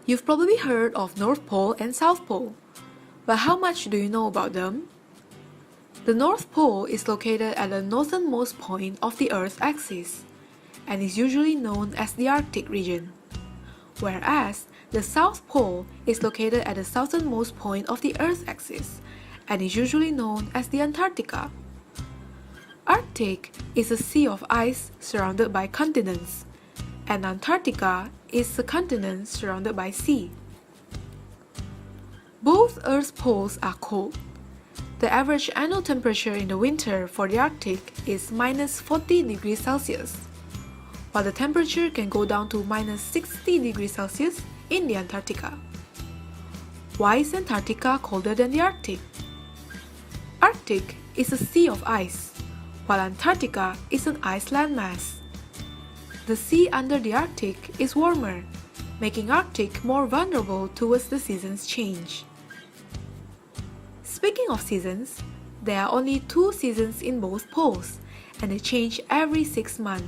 You've probably heard of North Pole and South Pole, but how much do you know about them? The North Pole is located at the northernmost point of the Earth's axis and is usually known as the Arctic region, whereas the South Pole is located at the southernmost point of the Earth's axis and is usually known as the Antarctica. Arctic is a sea of ice surrounded by continents, and Antarctica is a continent surrounded by sea. Both Earth's poles are cold. The average annual temperature in the winter for the Arctic is minus 40 degrees Celsius, while the temperature can go down to minus 60 degrees Celsius in the Antarctica. Why is Antarctica colder than the Arctic? Arctic is a sea of ice, while Antarctica is an ice landmass. The sea under the Arctic is warmer, making Arctic more vulnerable towards the seasons change. Speaking of seasons, there are only 2 seasons in both poles, and they change every 6 months.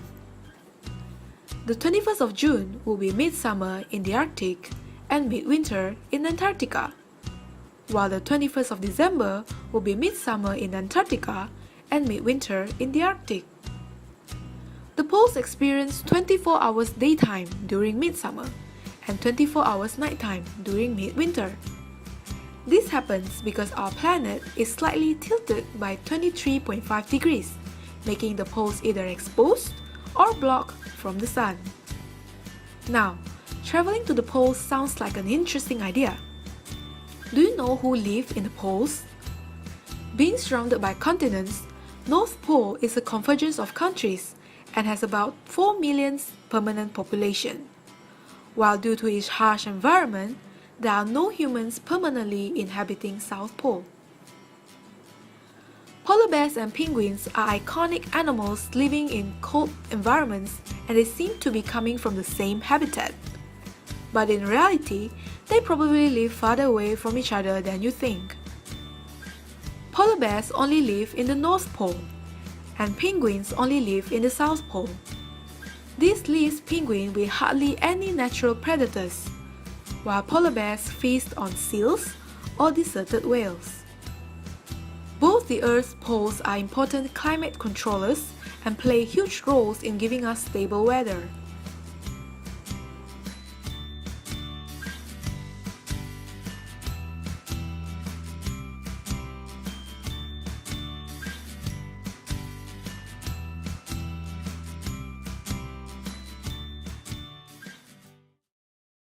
The 21st of June will be midsummer in the Arctic and midwinter in Antarctica, while the 21st of December will be midsummer in Antarctica and midwinter in the Arctic. The poles experience 24 hours daytime during midsummer and 24 hours nighttime during midwinter. This happens because our planet is slightly tilted by 23.5 degrees, making the poles either exposed or blocked from the sun. Now, traveling to the poles sounds like an interesting idea. Do you know who live in the poles? Being surrounded by continents, North Pole is a convergence of countries and has about 4 million permanent population. While due to its harsh environment, there are no humans permanently inhabiting South Pole. Polar bears and penguins are iconic animals living in cold environments, and they seem to be coming from the same habitat. But in reality, they probably live farther away from each other than you think. Polar bears only live in the North Pole, and penguins only live in the South Pole. This leaves penguins with hardly any natural predators, while polar bears feast on seals or deserted whales. Both the Earth's poles are important climate controllers and play huge roles in giving us stable weather.